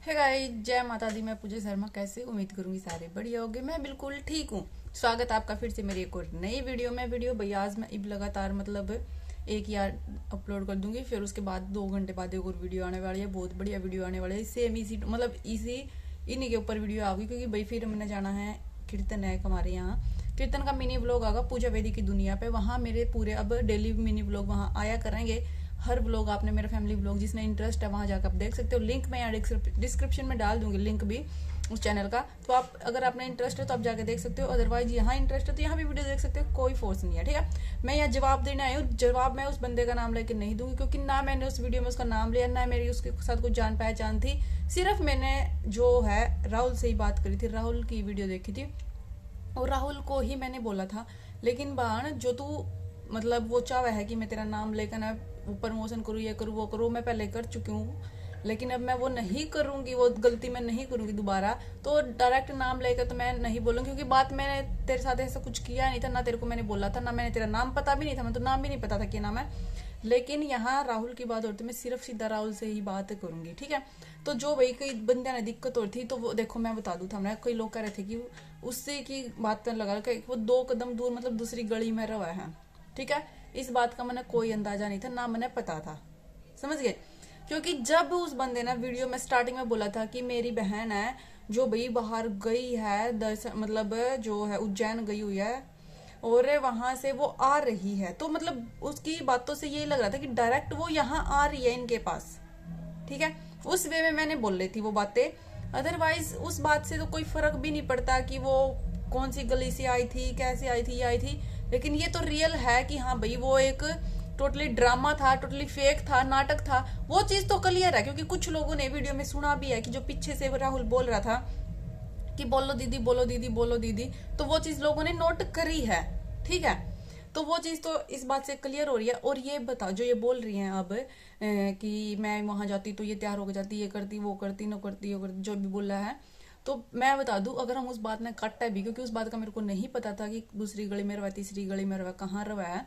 है गाइस, जय माता दी। मैं पूजा शर्मा। कैसे उम्मीद करूंगी सारे बढ़िया होगे। मैं बिल्कुल ठीक हूँ। स्वागत है आपका फिर से मेरी एक और नई वीडियो में। भैया आज मैं इब लगातार मतलब एक यार अपलोड कर दूंगी, फिर उसके बाद 2 घंटे बाद एक और वीडियो आने वाली है। बहुत बढ़िया वीडियो आने वाली है। सेम इसी मतलब इसी इन्हीं के ऊपर वीडियो आगी, क्योंकि भाई फिर मैंने जाना है कीर्तन है हमारे यहाँ। कीर्तन का मिनी व्लॉग आगा पूजा वेदी की दुनिया पे। वहाँ मेरे पूरे अब डेली मिनी व्लॉग वहाँ आया करेंगे। हर व्लॉग आपने मेरा फैमिली व्लॉग जिसने इंटरेस्ट है वहां जाकर आप देख सकते हो। लिंक मैं यहाँ डिस्क्रिप्शन में डाल दूंगी, लिंक भी उस चैनल का। तो आप अगर आपने इंटरेस्ट है तो आप जाके देख सकते हो। अदरवाइज यहाँ इंटरेस्ट है तो यहाँ भी वीडियो देख सकते हो। कोई फोर्स नहीं है, ठीक है। मैं यहाँ जवाब देने आई हूँ। जवाब मैं उस बंदे का नाम लेके नहीं दूंगी, क्योंकि ना मैंने उस वीडियो में उसका नाम लिया, ना मेरी उसके साथ कुछ जान पहचान थी। सिर्फ मैंने जो है राहुल से ही बात करी थी, राहुल की वीडियो देखी थी और राहुल को ही मैंने बोला था। लेकिन बाण जो तू मतलब वो चाह है कि मैं तेरा नाम लेकर ना प्रमोशन करूँ, ये करूँ वो करूँ, मैं पहले कर चुकी हूँ। लेकिन अब मैं वो नहीं करूंगी, वो गलती मैं नहीं करूंगी दोबारा। तो डायरेक्ट नाम लेकर तो मैं नहीं बोलूंगी, क्योंकि बात मैंने तेरे साथ ऐसा कुछ किया नहीं था, ना तेरे को मैंने बोला था, ना मैंने तेरा नाम पता भी नहीं था। मैं तो नाम भी नहीं पता था क्या नाम है। लेकिन यहाँ राहुल की बात होती, मैं सिर्फ सीधा राहुल से ही बात करूंगी, ठीक है। तो जो भाई कई बंदे ने दिक्कत हो रही थी, तो वो देखो मैं बता दूं था। मैं कई लोग कह रहे थे कि उससे की बात करने लगा कि वो 2 कदम दूर मतलब दूसरी गली में रहा है, ठीक है। इस बात का मैंने कोई अंदाजा नहीं था, ना मैंने पता था, समझ गए। क्योंकि जब उस बंदे ने वीडियो में स्टार्टिंग में बोला था कि मेरी बहन है जो भाई बाहर गई है दर्शन मतलब जो है उज्जैन गई हुई है और वहां से वो आ रही है, तो मतलब उसकी बातों से यही लग रहा था कि डायरेक्ट वो यहाँ आ रही है इनके पास, ठीक है। उस वे में मैंने बोल रही थी वो बातें। अदरवाइज उस बात से तो कोई फर्क भी नहीं पड़ता कि वो कौन सी गली से आई थी, कैसे आई थी, ये आई थी। लेकिन ये तो रियल है कि हाँ भाई वो एक टोटली ड्रामा था, टोटली फेक था, नाटक था। वो चीज तो क्लियर है, क्योंकि कुछ लोगों ने वीडियो में सुना भी है कि जो पीछे से राहुल बोल रहा था कि बोलो दीदी बोलो दीदी बोलो दीदी, तो वो चीज लोगों ने नोट करी है, ठीक है। तो वो चीज तो इस बात से क्लियर हो रही है। और ये बताओ जो ये बोल रही हैं अब कि मैं वहां जाती तो ये तैयार हो जाती, ये करती वो करती न करती वो करती, जो भी बोल रहा है। तो मैं बता दूं, अगर हम उस बात में काटता भी, क्योंकि उस बात का मेरे को नहीं पता था कि दूसरी गली में रवा, तीसरी गली में रवा, कहाँ रवा है।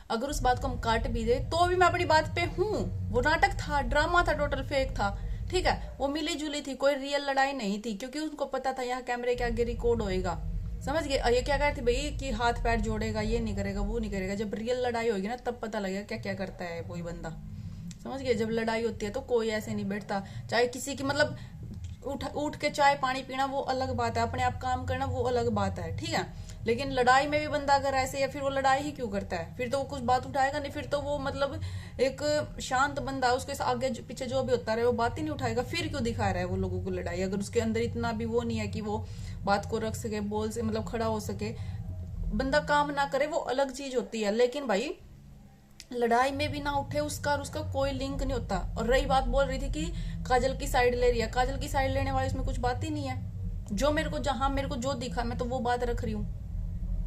अगर उस बात को हम काट भी दे तो भी मैं अपनी बात पे हूँ। वो नाटक था, ड्रामा था, टोटल फेक था, ठीक है। वो मिली जुली थी, कोई रियल लड़ाई नहीं थी, क्योंकि उनको पता था यहाँ कैमरे के आगे रिकॉर्ड होएगा, समझ गए। ये क्या कहते थे भाई कि हाथ पैर जोड़ेगा, ये नहीं करेगा वो नहीं करेगा। जब रियल लड़ाई होगी ना तब पता लगेगा क्या क्या करता है कोई बंदा, समझ गए। जब लड़ाई होती है तो कोई ऐसे नहीं बैठता, चाहे किसी की मतलब उठ उठ के चाय पानी पीना वो अलग बात है, अपने आप काम करना वो अलग बात है, ठीक है। लेकिन लड़ाई में भी बंदा अगर ऐसे, या फिर वो लड़ाई ही क्यों करता है, फिर तो वो कुछ बात उठाएगा नहीं। फिर तो वो मतलब एक शांत बंदा है, उसके आगे पीछे जो भी होता रहे वो बात ही नहीं उठाएगा। फिर क्यों दिखा रहा है वो लोगों को लड़ाई, अगर उसके अंदर इतना भी वो नहीं है कि वो बात को रख सके, बोल से मतलब खड़ा हो सके। बंदा काम ना करे वो अलग चीज होती है, लेकिन भाई लड़ाई में भी ना उठे उसका और उसका कोई लिंक नहीं होता। और रही बात बोल रही थी कि काजल की साइड ले रही है, काजल की साइड लेने वाली इसमें कुछ बात ही नहीं है। जो मेरे को जहां मेरे को जो दिखा मैं तो वो बात रख रही हूँ,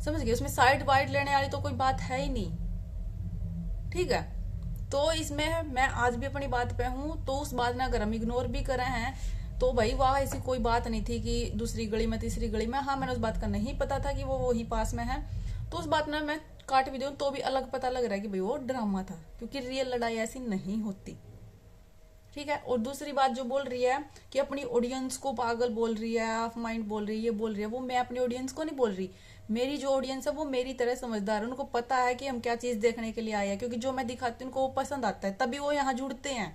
समझ गए। उसमें साइड वाइड लेने वाली तो कोई बात है ही नहीं, ठीक है। तो इसमें मैं आज भी अपनी बात पे हूँ। तो उस बात ने अगर हम इग्नोर भी करे हैं तो भाई वहां ऐसी कोई बात नहीं थी कि दूसरी गली में तीसरी गली में। हाँ मैंने उस बात का नहीं पता था कि वो वही पास में है, तो उस बात में मैं काट भी दूं तो भी अलग पता लग रहा है कि भाई वो ड्रामा था, क्योंकि रियल लड़ाई ऐसी नहीं होती, ठीक है। और दूसरी बात जो बोल रही है कि अपनी ऑडियंस को पागल बोल रही है, ऑफ माइंड बोल रही है, ये बोल रही है, वो मैं अपनी ऑडियंस को नहीं बोल रही। मेरी जो ऑडियंस है वो मेरी तरह समझदार है, उनको पता है कि हम क्या चीज देखने के लिए आए हैं, क्योंकि जो मैं दिखाती हूँ उनको वो पसंद आता है, तभी वो यहाँ जुड़ते हैं।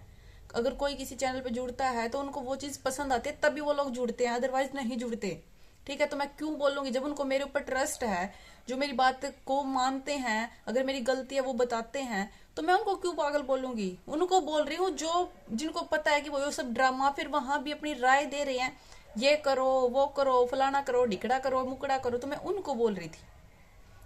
अगर कोई किसी चैनल पे जुड़ता है तो उनको वो चीज पसंद आती है, तभी वो लोग जुड़ते हैं, अदरवाइज नहीं जुड़ते, ठीक है। तो मैं क्यों बोलूंगी, जब उनको मेरे ऊपर ट्रस्ट है, जो मेरी बात को मानते हैं, अगर मेरी गलती है वो बताते हैं, तो मैं उनको क्यों पागल बोलूंगी। उनको बोल रही हूँ जो जिनको पता है कि वो सब ड्रामा, फिर वहां भी अपनी राय दे रहे हैं, ये करो वो करो फलाना करो ढिकड़ा करो मुकड़ा करो, तो मैं उनको बोल रही थी,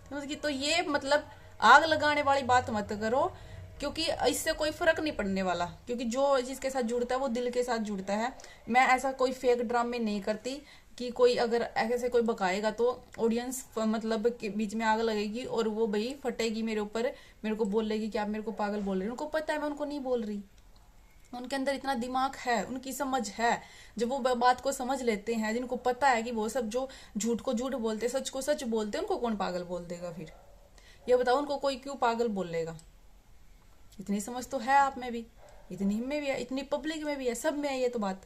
समझ गई। तो ये मतलब आग लगाने वाली बात मत करो, क्योंकि इससे कोई फर्क नहीं पड़ने वाला, क्योंकि जो जिसके साथ जुड़ता है वो दिल के साथ जुड़ता है। मैं ऐसा कोई फेक ड्रामे नहीं करती कि कोई अगर ऐसे कोई बकाएगा तो ऑडियंस मतलब के बीच में आग लगेगी और वो भाई फटेगी मेरे ऊपर, मेरे को बोलेगी कि आप मेरे को पागल बोल रहे हो। उनको पता है मैं उनको नहीं बोल रही, उनके अंदर इतना दिमाग है, उनकी समझ है। जब वो बात को समझ लेते हैं, जिनको पता है कि वो सब जो झूठ को झूठ बोलते, सच को सच बोलते, उनको कौन पागल बोल देगा फिर। ये बताओ उनको कोई क्यों पागल बोलेगा। इतनी समझ तो है आप में भी, इतनी में भी है, इतनी पब्लिक में भी है, सब में है ये तो बात।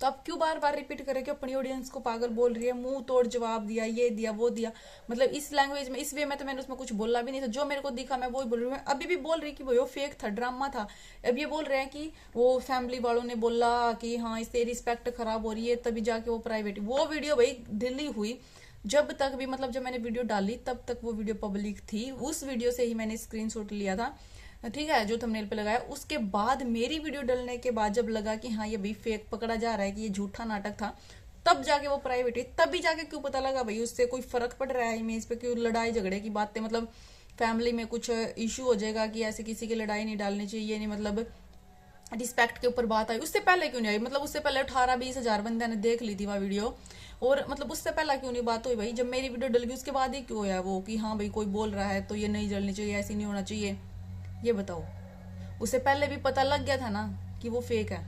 तो आप क्यों बार बार रिपीट करें कि अपनी ऑडियंस को पागल बोल रही है, मुंह तोड़ जवाब दिया, ये दिया वो दिया, मतलब इस लैंग्वेज में, इस वे में तो मैंने उसमें कुछ बोला भी नहीं था, जो मेरे को दिखा मैं वही बोल रही हूँ। अभी भी बोल रही कि वो फेक था, ड्रामा था। अब ये बोल रहे हैं कि वो फैमिली वालों ने बोला कि हाँ इससे रिस्पेक्ट खराब हो रही है, तभी जाके वो प्राइवेट, वो वीडियो भाई डिलीट हुई जब तक भी, मतलब जब मैंने वीडियो डाली तब तक वो वीडियो पब्लिक थी, उस वीडियो से ही मैंने स्क्रीनशॉट लिया था, ठीक है, जो थंबनेल पे लगाया। उसके बाद मेरी वीडियो डलने के बाद जब लगा कि हाँ ये भी फेक पकड़ा जा रहा है, कि ये झूठा नाटक था, तब जाके वो प्राइवेट है, तभी जाके क्यों पता लगा भाई उससे कोई फर्क पड़ रहा है इमेज पे, क्यों लड़ाई झगड़े की बातें, मतलब फैमिली में कुछ इशू हो जाएगा कि ऐसे किसी की लड़ाई नहीं डालनी चाहिए, ये नहीं, मतलब रिस्पेक्ट के ऊपर बात आई, उससे पहले क्यों नहीं आई, मतलब उससे पहले 18-20 हजार बंदे ने देख ली थी वह वीडियो, और मतलब उससे पहले क्यों नहीं बात हुई भाई, जब मेरी वीडियो डल गई उसके बाद ही क्यों होया वो कि हाँ भाई कोई बोल रहा है तो ये नहीं जलनी चाहिए, ऐसी नहीं होना चाहिए, ये बताओ। उससे पहले भी पता लग गया था ना कि वो फेक है।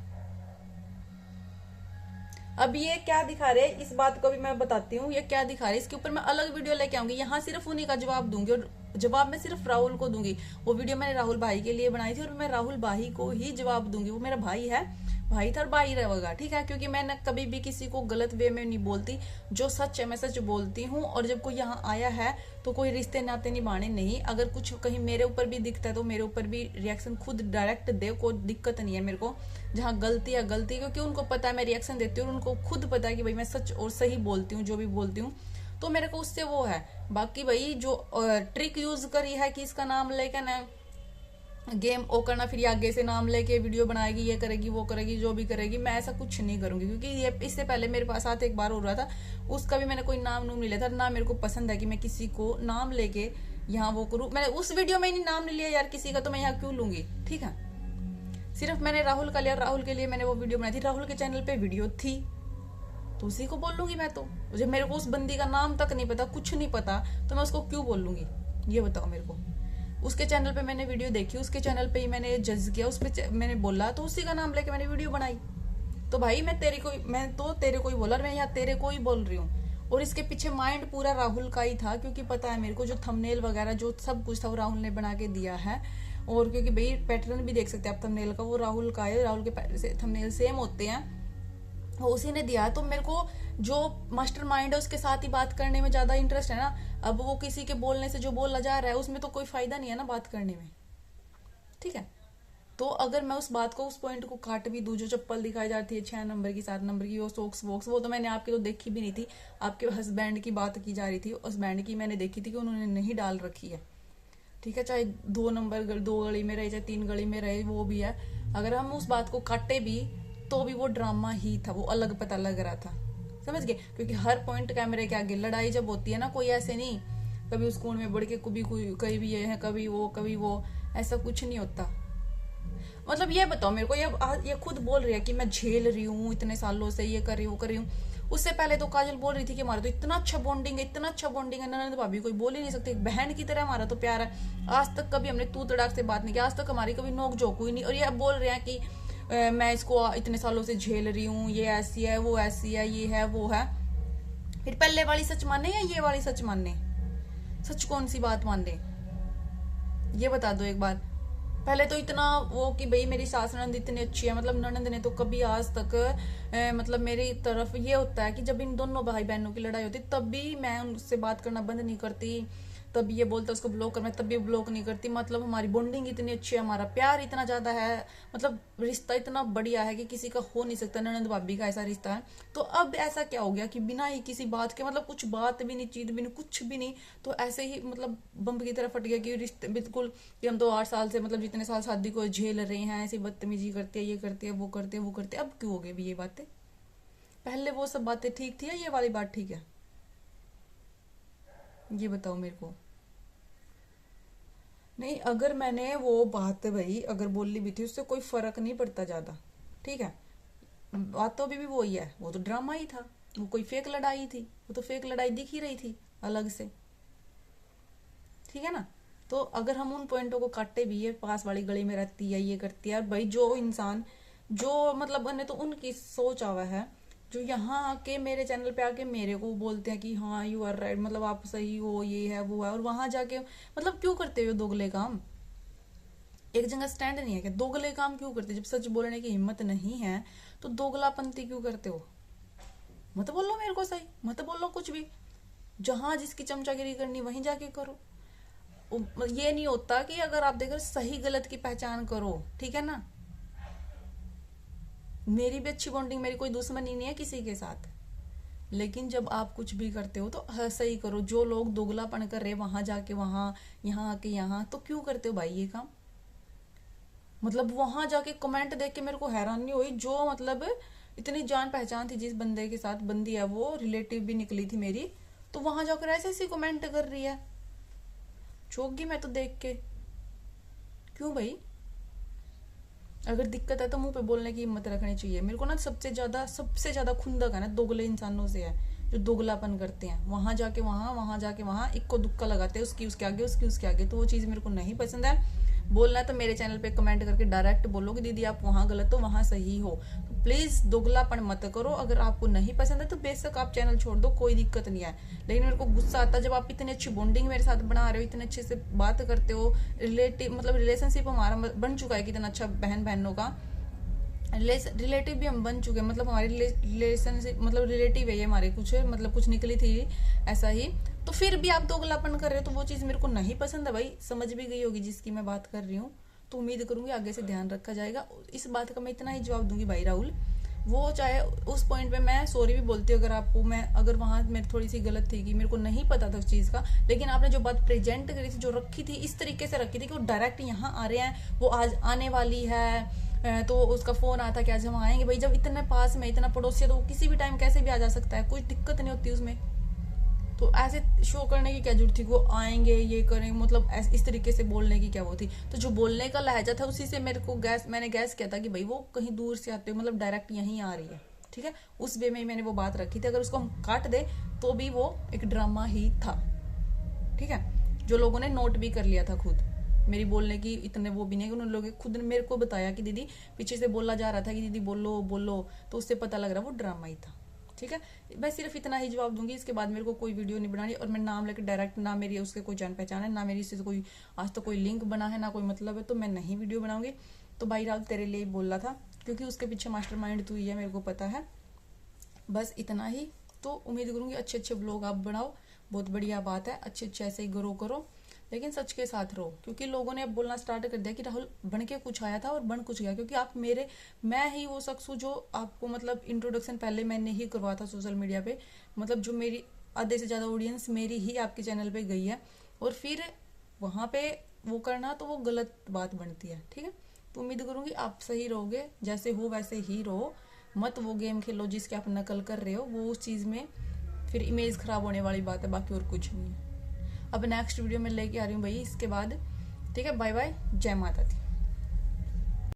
अब ये क्या दिखा रहे, इस बात को भी मैं बताती हूँ, ये क्या दिखा रहे, इसके ऊपर मैं अलग वीडियो लेके आऊंगी, यहाँ सिर्फ उन्हीं का जवाब दूंगी, और जवाब मैं सिर्फ राहुल को दूंगी। वो वीडियो मैंने राहुल भाई के लिए बनाई थी, और मैं राहुल भाई को ही जवाब दूंगी, वो मेरा भाई है, भाई था और भाई रहेगा, ठीक है, क्योंकि मैं न कभी भी किसी को गलत वे में नहीं बोलती, जो सच है मैं सच बोलती हूँ। और जब कोई यहाँ आया है तो कोई रिश्ते नाते निभाने नहीं, अगर कुछ कहीं मेरे ऊपर भी दिखता है तो मेरे ऊपर भी रिएक्शन खुद डायरेक्ट दे, कोई दिक्कत नहीं है मेरे को, जहाँ गलती है गलती, क्योंकि उनको पता है मैं रिएक्शन देती हूँ और उनको खुद पता है कि भाई मैं सच और सही बोलती हूँ, जो भी बोलती हूँ, तो मेरे को उससे वो है। बाकी भाई जो ट्रिक यूज करी है कि इसका नाम लेकर ना गेम ओ करना, फिर ये आगे से नाम लेके वीडियो बनाएगी, ये करेगी वो करेगी, जो भी करेगी, मैं ऐसा कुछ नहीं करूंगी, क्योंकि ये इससे पहले मेरे पास साथ एक बार हो रहा था, उसका भी मैंने कोई नाम नूम नहीं लिया था, ना मेरे को पसंद है कि मैं किसी को नाम लेके यहाँ वो करूँ। मैंने उस वीडियो में नहीं नाम नहीं लिया यार किसी का, तो मैं यहाँ क्यों लूंगी, ठीक है। सिर्फ मैंने राहुल का लिया, राहुल के लिए मैंने वो वीडियो बनाई थी, राहुल के चैनल पे वीडियो थी तो उसी को बोल लूंगी मैं। तो जब मेरे को उस बंदी का नाम तक नहीं पता, कुछ नहीं पता, तो मैं उसको क्यों बोल लूंगी, ये बताओ मेरे को। उसके चैनल पे मैंने वीडियो देखी, उसके चैनल पे ही मैंने जज किया, उस पे मैंने बोला, तो उसी का नाम लेके मैंने वीडियो बनाई। तो भाई मैं तेरे को ही बोला, और मैं यहाँ तेरे को ही बोल रही हूँ। और इसके पीछे माइंड पूरा राहुल का ही था, क्योंकि पता है मेरे को जो थंबनेल वगैरह जो सब कुछ था वो राहुल ने बना के दिया है। और क्योंकि भाई पैटर्न भी देख सकते हैं आप थंबनेल का, वो राहुल का है, राहुल के थंबनेल सेम होते हैं, वो उसी ने दिया है। तो मेरे को जो मास्टर माइंड है उसके साथ ही बात करने में ज्यादा इंटरेस्ट है ना। अब वो किसी के बोलने से जो बोला जा रहा है उसमें तो कोई फायदा नहीं है ना बात करने में, ठीक है। तो अगर मैं उस बात को, उस पॉइंट को काट भी दूं, जो चप्पल दिखाई जाती है 6 नंबर की 7 नंबर की, वो सोक्स वोक्स, वो तो मैंने आपकी तो देखी भी नहीं थी, आपके हस्बैंड की बात की जा रही थी, हस्बैंड की मैंने देखी थी कि उन्होंने नहीं डाल रखी है, ठीक है, चाहे 2 नंबर 2 गली में रहे चाहे 3 गली में रहे, वो भी है। अगर हम उस बात को काटे भी तो भी वो ड्रामा ही था, वो अलग पता लग रहा था, समझ गए। क्योंकि हर पॉइंट कैमरे के आगे लड़ाई जब होती है ना, कोई ऐसे नहीं कभी उस कोण में बढ़ के कभी कहीं भी ये है, कभी वो, ऐसा कुछ नहीं होता। मतलब ये बताओ मेरे को, ये खुद बोल रही है कि मैं झेल रही हूँ इतने सालों से, ये कर रही हूँ वो कर रही हूँ। उससे पहले तो काजल बोल रही थी कि हमारा तो इतना अच्छा बॉन्डिंग है, इतना अच्छा बॉन्डिंग है, ननद भाभी कोई बोल ही नहीं सकती, बहन की तरह हमारा तो प्यार है, आज तक कभी हमने तू तड़ाक से बात नहीं की, आज तक हमारी कभी नोक झोंक हुई नहीं। और ये अब बोल रहे हैं कि मैं इसको इतने सालों से झेल रही हूँ, ये ऐसी है वो ऐसी है, ये है वो है। फिर पहले वाली सच माने या ये वाली सच माने, सच कौन सी बात माने, ये बता दो एक बार। पहले तो इतना वो कि भाई मेरी सास ननद इतनी अच्छी है, मतलब ननद ने तो कभी आज तक मतलब मेरी तरफ ये होता है कि जब इन दोनों भाई बहनों की लड़ाई होती तब भी मैं उनसे बात करना बंद नहीं करती, तब ये बोलता उसको ब्लॉक कर, मैं तब भी ब्लॉक नहीं करती। मतलब हमारी बॉन्डिंग इतनी अच्छी है, हमारा प्यार इतना ज्यादा है, मतलब रिश्ता इतना बढ़िया है कि किसी का हो नहीं सकता, ननद भाभी का ऐसा रिश्ता है। तो अब ऐसा क्या हो गया कि बिना ही किसी बात के, मतलब कुछ बात भी नहीं, चीज भी नहीं, कुछ भी नहीं, तो ऐसे ही मतलब बम्ब की तरह फट गया कि रिश्ते बिल्कुल, कि हम तो 8 साल से, मतलब जितने साल शादी को झेल रहे हैं, ऐसी बदतमीजी करती है, ये करती है वो करती है वो करती है, अब क्यों हो गई ये बातें। पहले वो सब बातें ठीक थी या ये वाली बात ठीक है, ये बताओ मेरे को। नहीं, अगर मैंने वो बात भाई अगर बोली भी थी उससे कोई फर्क नहीं पड़ता ज्यादा, ठीक है। बात तो अभी भी वही है, वो तो ड्रामा ही था, वो कोई फेक लड़ाई थी, वो तो फेक लड़ाई दिख ही रही थी अलग से, ठीक है ना। तो अगर हम उन पॉइंटों को काटते भी है, पास वाली गली में रहती है, ये करती है, भाई जो इंसान जो मतलब ने तो उनकी सोच आवा है, जो यहाँ आके मेरे चैनल पे आके मेरे को बोलते हैं कि हाँ यू आर राइट, मतलब आप सही हो, ये है वो है, और वहां जाके मतलब क्यों करते हो दोगले काम। एक जगह स्टैंड नहीं है कि दोगले काम क्यों करते? जब सच बोलने की हिम्मत नहीं है तो दोगलापंती क्यों करते हो? मत बोलो मेरे को सही, मत बोलो कुछ भी। जहां जिसकी चमचागिरी करनी वहीं जाके करो। ये नहीं होता कि अगर आप देखो सही गलत की पहचान करो, ठीक है ना। मेरी भी अच्छी बॉन्डिंग, मेरी कोई दुश्मनी नहीं है किसी के साथ, लेकिन जब आप कुछ भी करते हो तो सही करो। जो लोग दोगलापन कर रहे वहां जाके वहां, यहाँ आके यहाँ, तो क्यों करते हो भाई ये काम? मतलब वहां जाके कमेंट देख के मेरे को हैरानी हुई। जो मतलब इतनी जान पहचान थी जिस बंदे के साथ, बंदी है वो रिलेटिव भी निकली थी मेरी, तो वहां जाकर ऐसे ऐसे कमेंट कर रही है। चौंक गई मैं तो देख के। क्यों भाई? अगर दिक्कत है तो मुंह पे बोलने की हिम्मत रखनी चाहिए। मेरे को ना सबसे ज्यादा खुंदक है ना दोगले इंसानों से है, जो दोगलापन करते हैं। वहां जाके वहां जाके वहां, इक्को दुक्का लगाते हैं, उसकी उसके आगे, उसकी उसके आगे। तो वो चीज मेरे को नहीं पसंद है। बोलना है तो मेरे चैनल पे कमेंट करके डायरेक्ट बोलो कि दीदी आप वहां गलत हो, वहां सही हो। तो प्लीज दोगलापन मत करो। अगर आपको नहीं पसंद है तो बेशक आप चैनल छोड़ दो, कोई दिक्कत नहीं है। लेकिन मेरे को गुस्सा आता है जब आप इतनी अच्छी बॉन्डिंग मेरे साथ बना रहे हो, इतने अच्छे से बात करते हो, रिलेटिव मतलब रिलेशनशिप हमारा बन चुका है कितना अच्छा, बहन बहनों का रिलेटिव भी हम बन चुके हैं। मतलब हमारी रिलेशनशिप मतलब रिलेटिव है ये हमारे, कुछ मतलब कुछ निकली थी ऐसा ही। तो फिर भी आप दोगलापन कर रहे हो, तो वो चीज मेरे को नहीं पसंद है भाई। समझ भी गई होगी जिसकी मैं बात कर रही हूँ, तो उम्मीद करूंगी आगे से ध्यान रखा जाएगा। इस बात का मैं इतना ही जवाब दूंगी भाई राहुल। वो चाहे उस पॉइंट पे मैं सॉरी भी बोलती हूँ अगर आपको, मैं अगर वहां मेरी थोड़ी सी गलत थी कि मेरे को नहीं पता था उस चीज का, लेकिन आपने जो बात प्रेजेंट करी थी, जो रखी थी, इस तरीके से रखी थी कि वो डायरेक्ट यहाँ आ रहे हैं, वो आज आने वाली है, तो उसका फोन आता कि आज हम आएंगे। भाई जब इतने पास में, इतना पड़ोसी है, तो वो किसी भी टाइम कैसे भी आ जा सकता है, कोई दिक्कत नहीं होती उसमें। तो ऐसे शो करने की क्या जरूरत थी वो आएंगे ये करेंगे, मतलब इस तरीके से बोलने की क्या वो थी? तो जो बोलने का लहजा था उसी से मेरे को मैंने गैस किया था कि भाई वो कहीं दूर से आते हो, मतलब डायरेक्ट यहीं आ रही है, ठीक है। उस वे में मैंने वो बात रखी थी। अगर उसको हम काट दे तो भी वो एक ड्रामा ही था, ठीक है। जो लोगों ने नोट भी कर लिया था खुद, मेरी बोलने की इतने वो भी नहीं, उन्होंने लोग खुद ने मेरे को बताया कि दीदी पीछे से बोला जा रहा था कि दीदी बोलो बोलो, तो उससे पता लग रहा वो ड्रामा ही था, ठीक है। मैं सिर्फ इतना ही जवाब दूंगी, इसके बाद मेरे को कोई वीडियो नहीं बनानी। और मैं नाम लेकर डायरेक्ट, ना मेरी उसके कोई जान पहचान है, ना मेरी इससे कोई आज तो कोई लिंक बना है, ना कोई मतलब है, तो मैं नहीं वीडियो बनाऊंगी। तो भाई राहुल तेरे लिए बोल रहा था, क्योंकि उसके पीछे मास्टरमाइंड तू ही है, मेरे को पता है। बस इतना ही। तो उम्मीद करूंगी अच्छे अच्छे ब्लॉग आप बनाओ, बहुत बढ़िया बात है, अच्छे अच्छे ऐसे ही ग्रो करो, लेकिन सच के साथ रहो। क्योंकि लोगों ने अब बोलना स्टार्ट कर दिया कि राहुल बन के कुछ आया था और बन कुछ गया। क्योंकि आप मेरे, मैं ही वो शख्स हूँ जो आपको मतलब इंट्रोडक्शन पहले मैंने ही करवाया था सोशल मीडिया पे। मतलब जो मेरी आधे से ज्यादा ऑडियंस मेरी ही आपके चैनल पे गई है, और फिर वहां पे वो करना तो वो गलत बात बनती है, ठीक है। तो उम्मीद करूंगी आप सही रहोगे, जैसे हो वैसे ही रहो। मत वो गेम खेलो जिसकी आप नकल कर रहे हो, वो उस चीज में फिर इमेज खराब होने वाली बात है, बाकी और कुछ नहीं है। अब नेक्स्ट वीडियो में लेके आ रही हूँ भाई इसके बाद, ठीक है। बाय बाय, जय माता दी।